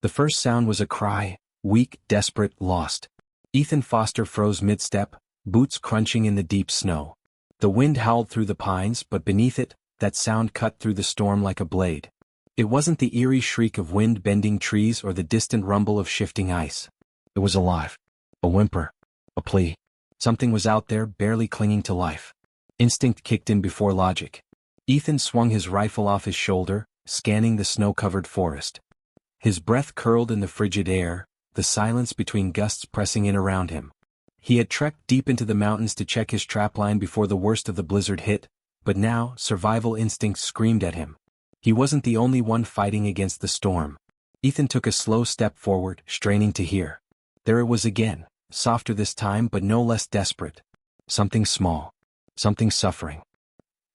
The first sound was a cry, weak, desperate, lost. Ethan Foster froze mid-step, boots crunching in the deep snow. The wind howled through the pines, but beneath it, that sound cut through the storm like a blade. It wasn't the eerie shriek of wind bending trees or the distant rumble of shifting ice. It was alive. A whimper. A plea. Something was out there, barely clinging to life. Instinct kicked in before logic. Ethan swung his rifle off his shoulder, scanning the snow-covered forest. His breath curled in the frigid air, the silence between gusts pressing in around him. He had trekked deep into the mountains to check his trapline before the worst of the blizzard hit, but now survival instincts screamed at him. He wasn't the only one fighting against the storm. Ethan took a slow step forward, straining to hear. There it was again, softer this time but no less desperate. Something small. Something suffering.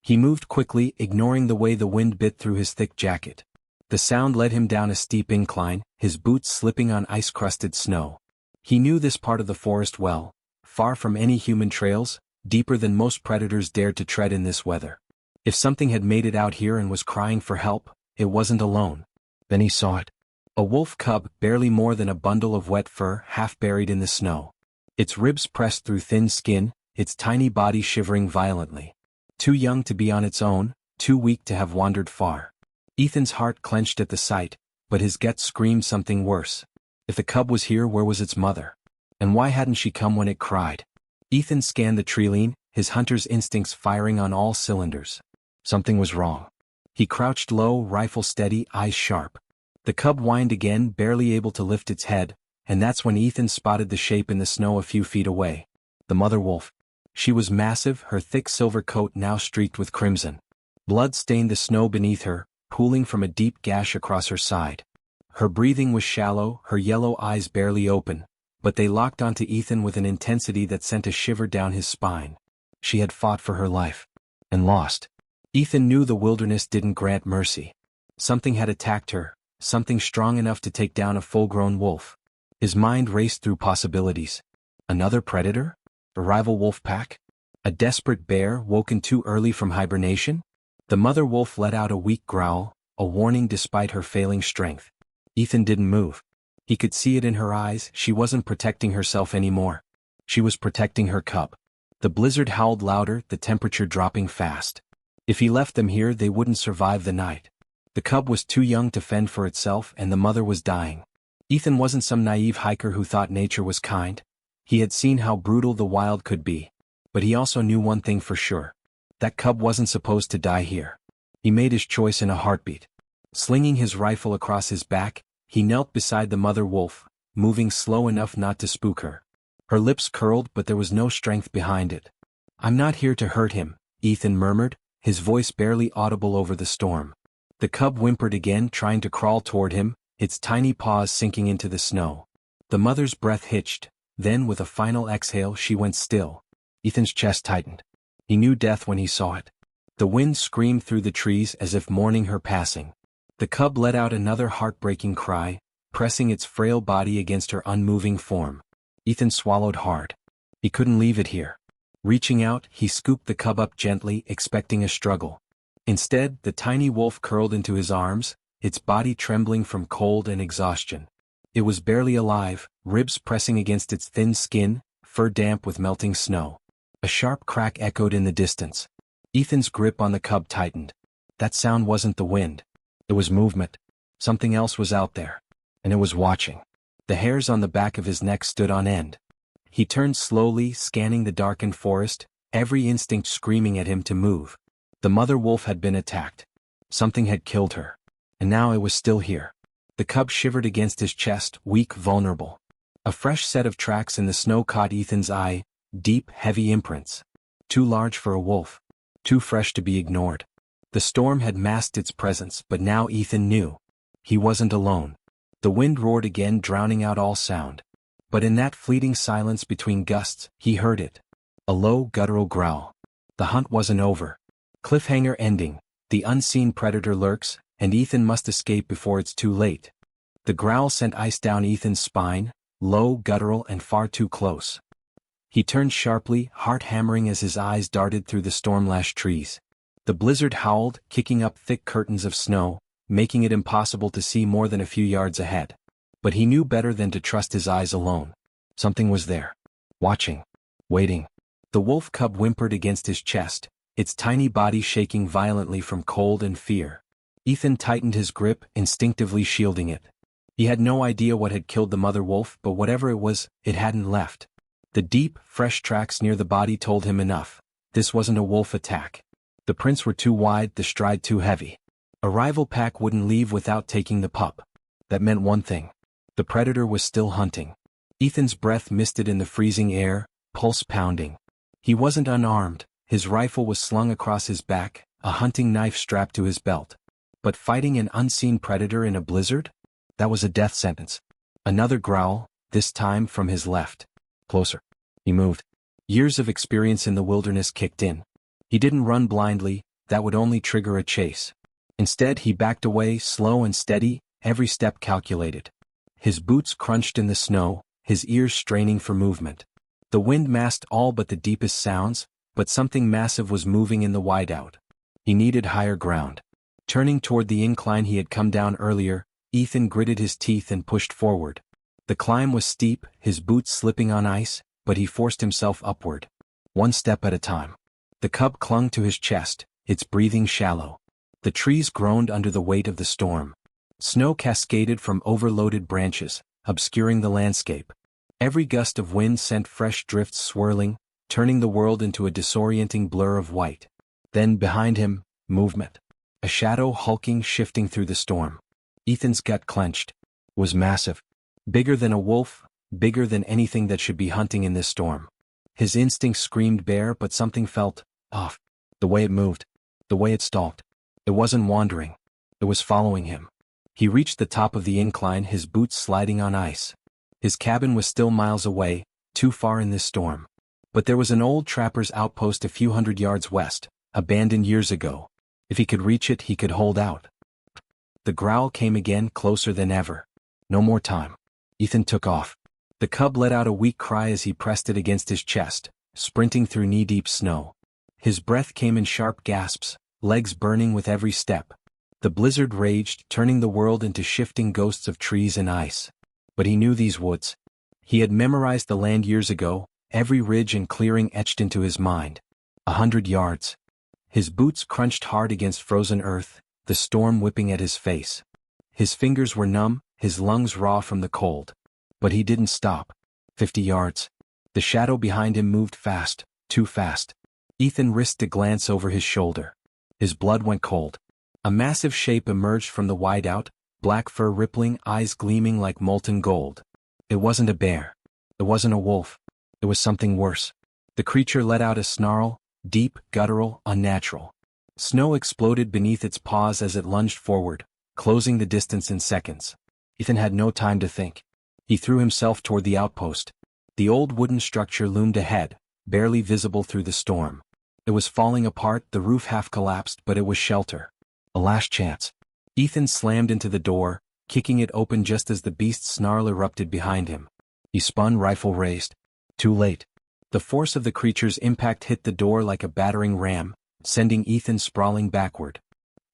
He moved quickly, ignoring the way the wind bit through his thick jacket. The sound led him down a steep incline, his boots slipping on ice-crusted snow. He knew this part of the forest well, far from any human trails, deeper than most predators dared to tread in this weather. If something had made it out here and was crying for help, it wasn't alone. Then he saw it. A wolf cub, barely more than a bundle of wet fur, half buried in the snow. Its ribs pressed through thin skin, its tiny body shivering violently. Too young to be on its own, too weak to have wandered far. Ethan's heart clenched at the sight, but his gut screamed something worse. If the cub was here, where was its mother? And why hadn't she come when it cried? Ethan scanned the treeline, his hunter's instincts firing on all cylinders. Something was wrong. He crouched low, rifle steady, eyes sharp. The cub whined again, barely able to lift its head, and that's when Ethan spotted the shape in the snow a few feet away. The mother wolf. She was massive, her thick silver coat now streaked with crimson. Blood stained the snow beneath her, pooling from a deep gash across her side. Her breathing was shallow, her yellow eyes barely open, but they locked onto Ethan with an intensity that sent a shiver down his spine. She had fought for her life. And lost. Ethan knew the wilderness didn't grant mercy. Something had attacked her, something strong enough to take down a full-grown wolf. His mind raced through possibilities. Another predator? A rival wolf pack? A desperate bear woken too early from hibernation? The mother wolf let out a weak growl, a warning despite her failing strength. Ethan didn't move. He could see it in her eyes, she wasn't protecting herself anymore. She was protecting her cub. The blizzard howled louder, the temperature dropping fast. If he left them here, they wouldn't survive the night. The cub was too young to fend for itself, and the mother was dying. Ethan wasn't some naive hiker who thought nature was kind. He had seen how brutal the wild could be. But he also knew one thing for sure. That cub wasn't supposed to die here. He made his choice in a heartbeat. Slinging his rifle across his back, he knelt beside the mother wolf, moving slow enough not to spook her. Her lips curled, but there was no strength behind it. "I'm not here to hurt him," Ethan murmured, his voice barely audible over the storm. The cub whimpered again, trying to crawl toward him, its tiny paws sinking into the snow. The mother's breath hitched, then with a final exhale she went still. Ethan's chest tightened. He knew death when he saw it. The wind screamed through the trees as if mourning her passing. The cub let out another heartbreaking cry, pressing its frail body against her unmoving form. Ethan swallowed hard. He couldn't leave it here. Reaching out, he scooped the cub up gently, expecting a struggle. Instead, the tiny wolf curled into his arms, its body trembling from cold and exhaustion. It was barely alive, ribs pressing against its thin skin, fur damp with melting snow. A sharp crack echoed in the distance. Ethan's grip on the cub tightened. That sound wasn't the wind. It was movement. Something else was out there. And it was watching. The hairs on the back of his neck stood on end. He turned slowly, scanning the darkened forest, every instinct screaming at him to move. The mother wolf had been attacked. Something had killed her. And now it was still here. The cub shivered against his chest, weak, vulnerable. A fresh set of tracks in the snow caught Ethan's eye, deep, heavy imprints. Too large for a wolf. Too fresh to be ignored. The storm had masked its presence, but now Ethan knew. He wasn't alone. The wind roared again, drowning out all sound. But in that fleeting silence between gusts, he heard it. A low, guttural growl. The hunt wasn't over. Cliffhanger ending. The unseen predator lurks, and Ethan must escape before it's too late. The growl sent ice down Ethan's spine, low, guttural, and far too close. He turned sharply, heart hammering as his eyes darted through the storm-lashed trees. The blizzard howled, kicking up thick curtains of snow, making it impossible to see more than a few yards ahead. But he knew better than to trust his eyes alone. Something was there. Watching. Waiting. The wolf cub whimpered against his chest, its tiny body shaking violently from cold and fear. Ethan tightened his grip, instinctively shielding it. He had no idea what had killed the mother wolf, but whatever it was, it hadn't left. The deep, fresh tracks near the body told him enough. This wasn't a wolf attack. The prints were too wide, the stride too heavy. A rival pack wouldn't leave without taking the pup. That meant one thing. The predator was still hunting. Ethan's breath misted in the freezing air, pulse pounding. He wasn't unarmed. His rifle was slung across his back, a hunting knife strapped to his belt. But fighting an unseen predator in a blizzard? That was a death sentence. Another growl, this time from his left. Closer. He moved. Years of experience in the wilderness kicked in. He didn't run blindly, that would only trigger a chase. Instead, he backed away, slow and steady, every step calculated. His boots crunched in the snow, his ears straining for movement. The wind masked all but the deepest sounds, but something massive was moving in the whiteout. He needed higher ground. Turning toward the incline he had come down earlier, Ethan gritted his teeth and pushed forward. The climb was steep, his boots slipping on ice, but he forced himself upward. One step at a time. The cub clung to his chest, its breathing shallow. The trees groaned under the weight of the storm. Snow cascaded from overloaded branches, obscuring the landscape. Every gust of wind sent fresh drifts swirling, turning the world into a disorienting blur of white. Then behind him, movement. A shadow hulking, shifting through the storm. Ethan's gut clenched. It was massive. Bigger than a wolf, bigger than anything that should be hunting in this storm. His instincts screamed bear, but something felt off. The way it moved. The way it stalked. It wasn't wandering. It was following him. He reached the top of the incline, his boots sliding on ice. His cabin was still miles away, too far in this storm. But there was an old trapper's outpost a few hundred yards west, abandoned years ago. If he could reach it, he could hold out. The growl came again, closer than ever. No more time. Ethan took off. The cub let out a weak cry as he pressed it against his chest, sprinting through knee-deep snow. His breath came in sharp gasps, legs burning with every step. The blizzard raged, turning the world into shifting ghosts of trees and ice. But he knew these woods. He had memorized the land years ago, every ridge and clearing etched into his mind. 100 yards. His boots crunched hard against frozen earth, the storm whipping at his face. His fingers were numb, his lungs raw from the cold. But he didn't stop. 50 yards. The shadow behind him moved fast, too fast. Ethan risked a glance over his shoulder. His blood went cold. A massive shape emerged from the whiteout, black fur rippling, eyes gleaming like molten gold. It wasn't a bear. It wasn't a wolf. It was something worse. The creature let out a snarl, deep, guttural, unnatural. Snow exploded beneath its paws as it lunged forward, closing the distance in seconds. Ethan had no time to think. He threw himself toward the outpost. The old wooden structure loomed ahead, barely visible through the storm. It was falling apart, the roof half collapsed, but it was shelter. A last chance. Ethan slammed into the door, kicking it open just as the beast's snarl erupted behind him. He spun, rifle raised. Too late. The force of the creature's impact hit the door like a battering ram, sending Ethan sprawling backward.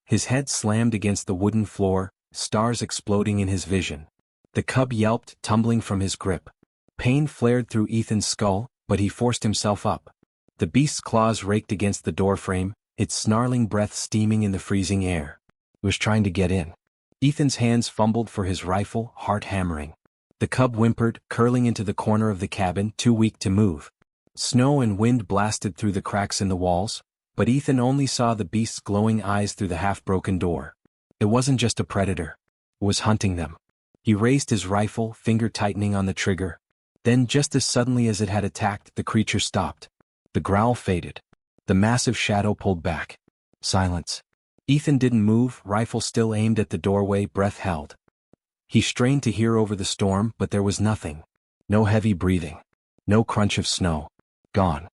His head slammed against the wooden floor, stars exploding in his vision. The cub yelped, tumbling from his grip. Pain flared through Ethan's skull, but he forced himself up. The beast's claws raked against the doorframe, its snarling breath steaming in the freezing air. It was trying to get in. Ethan's hands fumbled for his rifle, heart hammering. The cub whimpered, curling into the corner of the cabin, too weak to move. Snow and wind blasted through the cracks in the walls, but Ethan only saw the beast's glowing eyes through the half-broken door. It wasn't just a predator. It was hunting them. He raised his rifle, finger tightening on the trigger. Then, just as suddenly as it had attacked, the creature stopped. The growl faded. The massive shadow pulled back. Silence. Ethan didn't move, rifle still aimed at the doorway, breath held. He strained to hear over the storm, but there was nothing. No heavy breathing. No crunch of snow. Gone.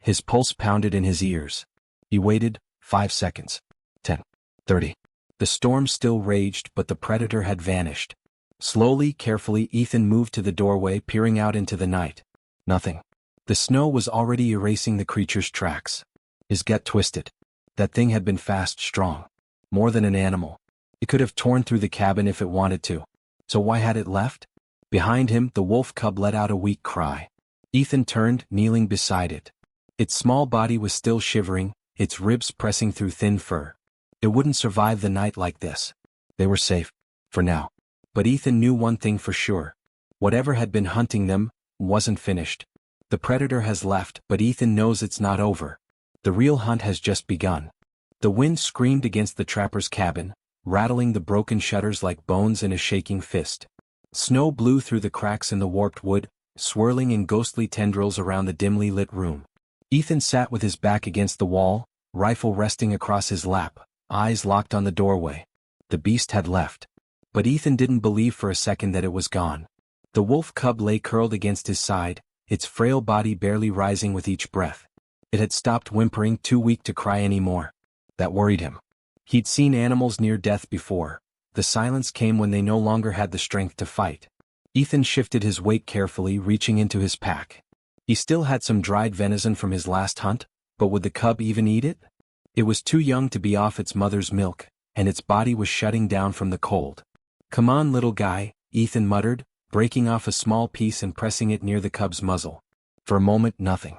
His pulse pounded in his ears. He waited, 5 seconds. 10. 30. The storm still raged, but the predator had vanished. Slowly, carefully, Ethan moved to the doorway, peering out into the night. Nothing. The snow was already erasing the creature's tracks. His gut twisted. That thing had been fast, strong. More than an animal. It could have torn through the cabin if it wanted to. So why had it left? Behind him, the wolf cub let out a weak cry. Ethan turned, kneeling beside it. Its small body was still shivering, its ribs pressing through thin fur. It wouldn't survive the night like this. They were safe. For now. But Ethan knew one thing for sure. Whatever had been hunting them wasn't finished. The predator has left, but Ethan knows it's not over. The real hunt has just begun. The wind screamed against the trapper's cabin, rattling the broken shutters like bones in a shaking fist. Snow blew through the cracks in the warped wood, swirling in ghostly tendrils around the dimly lit room. Ethan sat with his back against the wall, rifle resting across his lap, eyes locked on the doorway. The beast had left. But Ethan didn't believe for a second that it was gone. The wolf cub lay curled against his side, its frail body barely rising with each breath. It had stopped whimpering, too weak to cry anymore. That worried him. He'd seen animals near death before. The silence came when they no longer had the strength to fight. Ethan shifted his weight carefully, reaching into his pack. He still had some dried venison from his last hunt, but would the cub even eat it? It was too young to be off its mother's milk, and its body was shutting down from the cold. "Come on, little guy," Ethan muttered, breaking off a small piece and pressing it near the cub's muzzle. For a moment, nothing.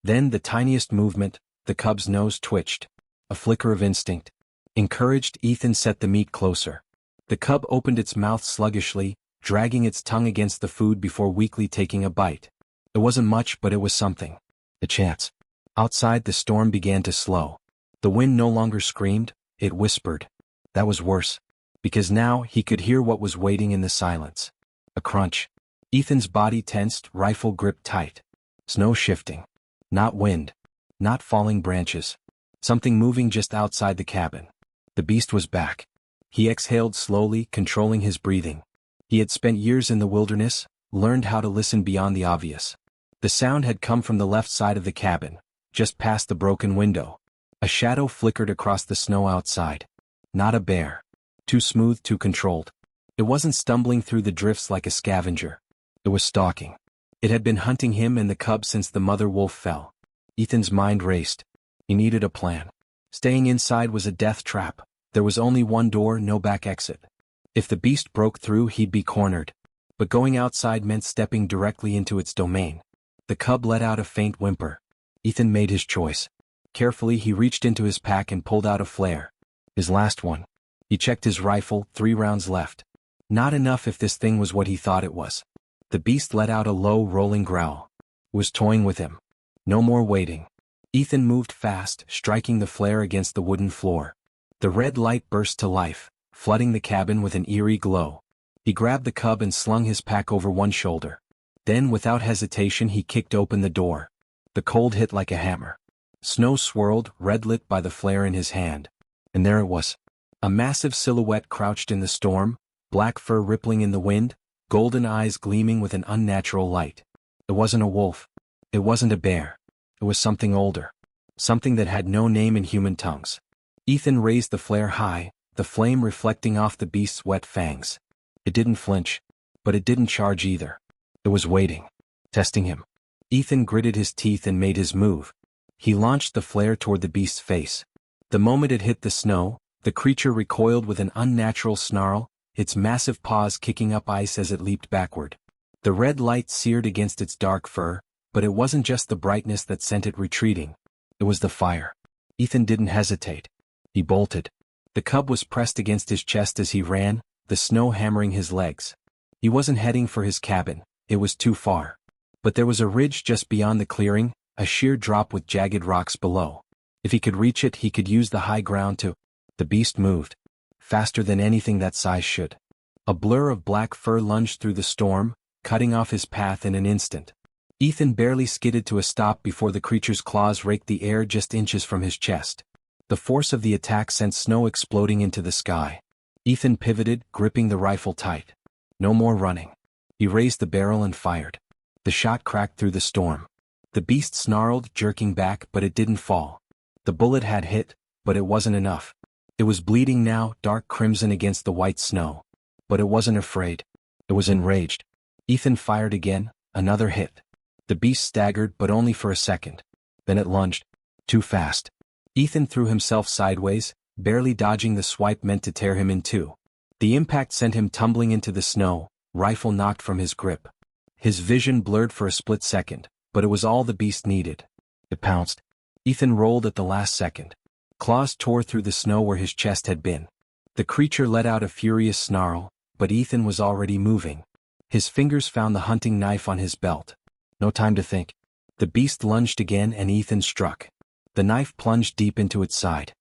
Then the tiniest movement, the cub's nose twitched. A flicker of instinct. Encouraged, Ethan set the meat closer. The cub opened its mouth sluggishly, dragging its tongue against the food before weakly taking a bite. It wasn't much, but it was something. A chance. Outside, the storm began to slow. The wind no longer screamed, it whispered. That was worse. Because now he could hear what was waiting in the silence. A crunch. Ethan's body tensed, rifle gripped tight. Snow shifting. Not wind. Not falling branches. Something moving just outside the cabin. The beast was back. He exhaled slowly, controlling his breathing. He had spent years in the wilderness, learned how to listen beyond the obvious. The sound had come from the left side of the cabin, just past the broken window. A shadow flickered across the snow outside. Not a bear. Too smooth, too controlled. It wasn't stumbling through the drifts like a scavenger. It was stalking. It had been hunting him and the cub since the mother wolf fell. Ethan's mind raced. He needed a plan. Staying inside was a death trap. There was only one door, no back exit. If the beast broke through, he'd be cornered. But going outside meant stepping directly into its domain. The cub let out a faint whimper. Ethan made his choice. Carefully, he reached into his pack and pulled out a flare. His last one. He checked his rifle, 3 rounds left. Not enough if this thing was what he thought it was. The beast let out a low, rolling growl. It was toying with him. No more waiting. Ethan moved fast, striking the flare against the wooden floor. The red light burst to life, flooding the cabin with an eerie glow. He grabbed the cub and slung his pack over one shoulder. Then, without hesitation, he kicked open the door. The cold hit like a hammer. Snow swirled, red-lit by the flare in his hand. And there it was. A massive silhouette crouched in the storm, black fur rippling in the wind, golden eyes gleaming with an unnatural light. It wasn't a wolf. It wasn't a bear. It was something older. Something that had no name in human tongues. Ethan raised the flare high, the flame reflecting off the beast's wet fangs. It didn't flinch. But it didn't charge either. It was waiting. Testing him. Ethan gritted his teeth and made his move. He launched the flare toward the beast's face. The moment it hit the snow, the creature recoiled with an unnatural snarl, its massive paws kicking up ice as it leaped backward. The red light seared against its dark fur, but it wasn't just the brightness that sent it retreating. It was the fire. Ethan didn't hesitate. He bolted. The cub was pressed against his chest as he ran, the snow hammering his legs. He wasn't heading for his cabin, it was too far. But there was a ridge just beyond the clearing, a sheer drop with jagged rocks below. If he could reach it, he could use the high ground to... The beast moved. Faster than anything that size should. A blur of black fur lunged through the storm, cutting off his path in an instant. Ethan barely skidded to a stop before the creature's claws raked the air just inches from his chest. The force of the attack sent snow exploding into the sky. Ethan pivoted, gripping the rifle tight. No more running. He raised the barrel and fired. The shot cracked through the storm. The beast snarled, jerking back, but it didn't fall. The bullet had hit, but it wasn't enough. It was bleeding now, dark crimson against the white snow. But it wasn't afraid. It was enraged. Ethan fired again, another hit. The beast staggered, but only for a second. Then it lunged. Too fast. Ethan threw himself sideways, barely dodging the swipe meant to tear him in two. The impact sent him tumbling into the snow, rifle knocked from his grip. His vision blurred for a split second, but it was all the beast needed. It pounced. Ethan rolled at the last second. Claws tore through the snow where his chest had been. The creature let out a furious snarl, but Ethan was already moving. His fingers found the hunting knife on his belt. No time to think. The beast lunged again and Ethan struck. The knife plunged deep into its side.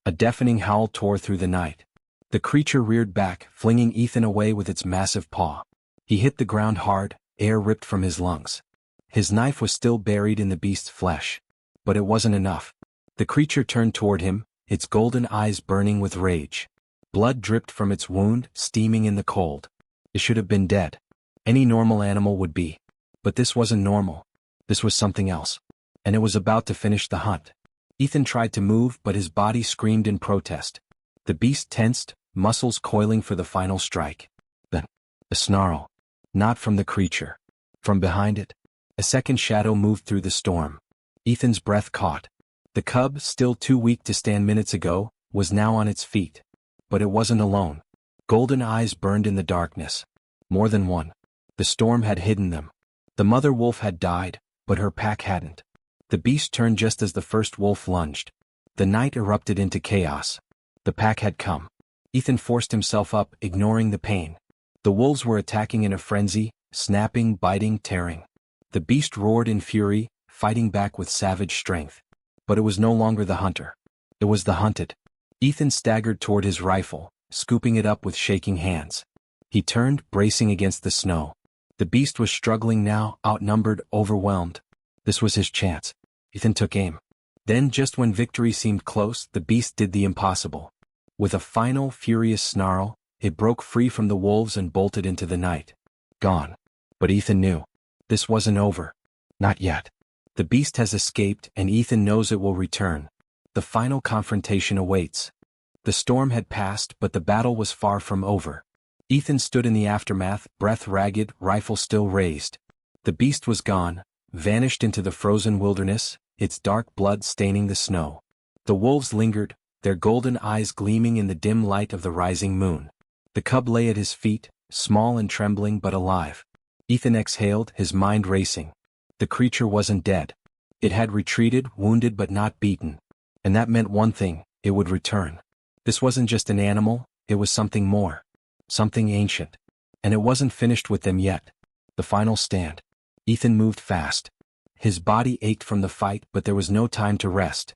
A deafening howl tore through the night. The creature reared back, flinging Ethan away with its massive paw. He hit the ground hard, air ripped from his lungs. His knife was still buried in the beast's flesh. But it wasn't enough. The creature turned toward him, its golden eyes burning with rage. Blood dripped from its wound, steaming in the cold. It should have been dead. Any normal animal would be. But this wasn't normal. This was something else. And it was about to finish the hunt. Ethan tried to move, but his body screamed in protest. The beast tensed, muscles coiling for the final strike. Then, a snarl. Not from the creature. From behind it, a second shadow moved through the storm. Ethan's breath caught. The cub, still too weak to stand minutes ago, was now on its feet. But it wasn't alone. Golden eyes burned in the darkness. More than one. The storm had hidden them. The mother wolf had died, but her pack hadn't. The beast turned just as the first wolf lunged. The night erupted into chaos. The pack had come. Ethan forced himself up, ignoring the pain. The wolves were attacking in a frenzy, snapping, biting, tearing. The beast roared in fury, fighting back with savage strength. But it was no longer the hunter. It was the hunted. Ethan staggered toward his rifle, scooping it up with shaking hands. He turned, bracing against the snow. The beast was struggling now, outnumbered, overwhelmed. This was his chance. Ethan took aim. Then, just when victory seemed close, the beast did the impossible. With a final, furious snarl, it broke free from the wolves and bolted into the night. Gone. But Ethan knew. This wasn't over. Not yet. The beast has escaped, and Ethan knows it will return. The final confrontation awaits. The storm had passed, but the battle was far from over. Ethan stood in the aftermath, breath ragged, rifle still raised. The beast was gone, vanished into the frozen wilderness, its dark blood staining the snow. The wolves lingered, their golden eyes gleaming in the dim light of the rising moon. The cub lay at his feet, small and trembling but alive. Ethan exhaled, his mind racing. The creature wasn't dead. It had retreated, wounded but not beaten. And that meant one thing, it would return. This wasn't just an animal, it was something more. Something ancient. And it wasn't finished with them yet. The final stand. Ethan moved fast. His body ached from the fight, but there was no time to rest.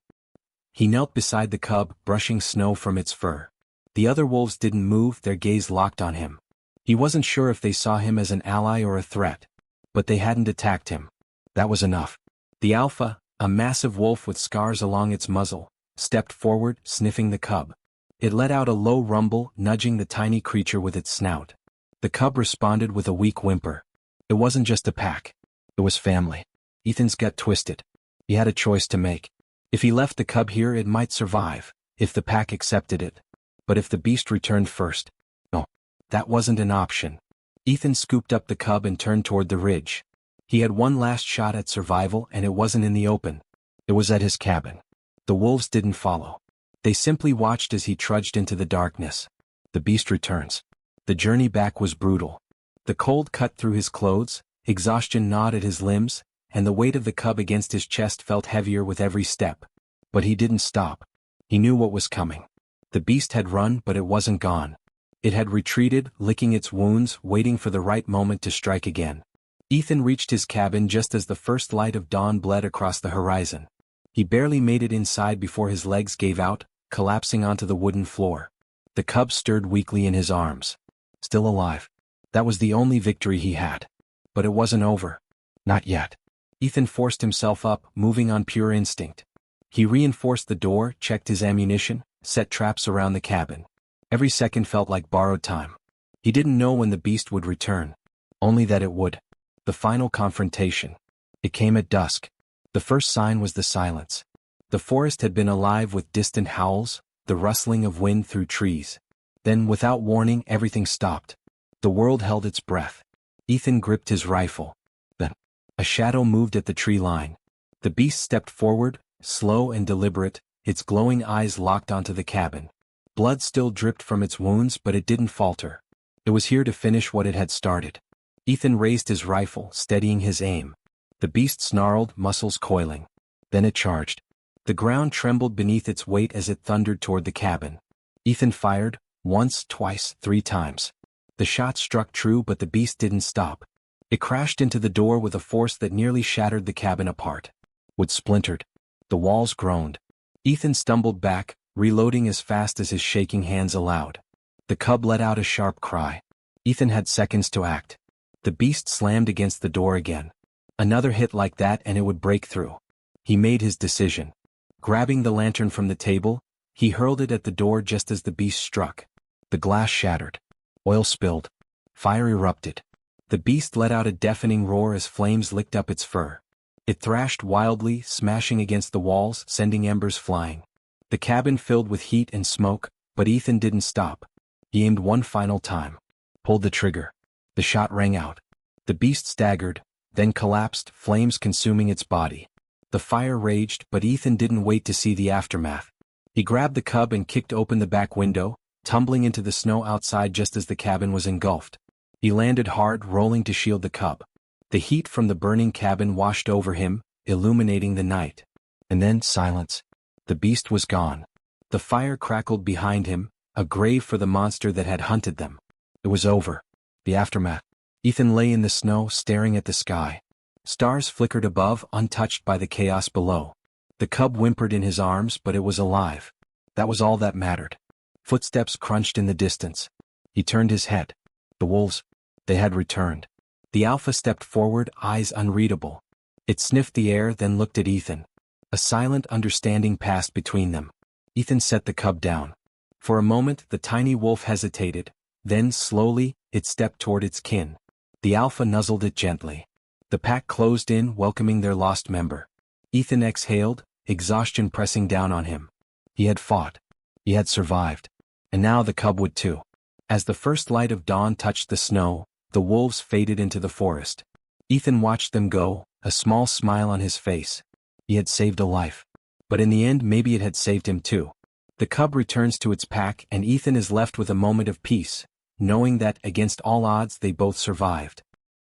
He knelt beside the cub, brushing snow from its fur. The other wolves didn't move, their gaze locked on him. He wasn't sure if they saw him as an ally or a threat. But they hadn't attacked him. That was enough. The alpha, a massive wolf with scars along its muzzle, stepped forward, sniffing the cub. It let out a low rumble, nudging the tiny creature with its snout. The cub responded with a weak whimper. It wasn't just a pack. It was family. Ethan's gut twisted. He had a choice to make. If he left the cub here, it might survive, if the pack accepted it. But if the beast returned first? No, that wasn't an option. Ethan scooped up the cub and turned toward the ridge. He had one last shot at survival, and it wasn't in the open. It was at his cabin. The wolves didn't follow. They simply watched as he trudged into the darkness. The beast returns. The journey back was brutal. The cold cut through his clothes, exhaustion gnawed at his limbs, and the weight of the cub against his chest felt heavier with every step. But he didn't stop. He knew what was coming. The beast had run, but it wasn't gone. It had retreated, licking its wounds, waiting for the right moment to strike again. Ethan reached his cabin just as the first light of dawn bled across the horizon. He barely made it inside before his legs gave out, collapsing onto the wooden floor. The cub stirred weakly in his arms. Still alive. That was the only victory he had. But it wasn't over. Not yet. Ethan forced himself up, moving on pure instinct. He reinforced the door, checked his ammunition, set traps around the cabin. Every second felt like borrowed time. He didn't know when the beast would return. Only that it would. The final confrontation. It came at dusk. The first sign was the silence. The forest had been alive with distant howls, the rustling of wind through trees. Then, without warning, everything stopped. The world held its breath. Ethan gripped his rifle. Then, a shadow moved at the tree line. The beast stepped forward, slow and deliberate, its glowing eyes locked onto the cabin. Blood still dripped from its wounds, but it didn't falter. It was here to finish what it had started. Ethan raised his rifle, steadying his aim. The beast snarled, muscles coiling. Then it charged. The ground trembled beneath its weight as it thundered toward the cabin. Ethan fired, once, twice, 3 times. The shot struck true, but the beast didn't stop. It crashed into the door with a force that nearly shattered the cabin apart. Wood splintered. The walls groaned. Ethan stumbled back, reloading as fast as his shaking hands allowed. The cub let out a sharp cry. Ethan had seconds to act. The beast slammed against the door again. Another hit like that and it would break through. He made his decision. Grabbing the lantern from the table, he hurled it at the door just as the beast struck. The glass shattered. Oil spilled. Fire erupted. The beast let out a deafening roar as flames licked up its fur. It thrashed wildly, smashing against the walls, sending embers flying. The cabin filled with heat and smoke, but Ethan didn't stop. He aimed one final time. Pulled the trigger. The shot rang out. The beast staggered, then collapsed, flames consuming its body. The fire raged, but Ethan didn't wait to see the aftermath. He grabbed the cub and kicked open the back window, tumbling into the snow outside just as the cabin was engulfed. He landed hard, rolling to shield the cub. The heat from the burning cabin washed over him, illuminating the night. And then silence. The beast was gone. The fire crackled behind him, a grave for the monster that had hunted them. It was over. The aftermath. Ethan lay in the snow, staring at the sky. Stars flickered above, untouched by the chaos below. The cub whimpered in his arms, but it was alive. That was all that mattered. Footsteps crunched in the distance. He turned his head. The wolves. They had returned. The alpha stepped forward, eyes unreadable. It sniffed the air, then looked at Ethan. A silent understanding passed between them. Ethan set the cub down. For a moment, the tiny wolf hesitated. Then, slowly, it stepped toward its kin. The alpha nuzzled it gently. The pack closed in, welcoming their lost member. Ethan exhaled, exhaustion pressing down on him. He had fought. He had survived. And now the cub would too. As the first light of dawn touched the snow, the wolves faded into the forest. Ethan watched them go, a small smile on his face. He had saved a life. But in the end, maybe it had saved him too. The cub returns to its pack and Ethan is left with a moment of peace, knowing that, against all odds, they both survived.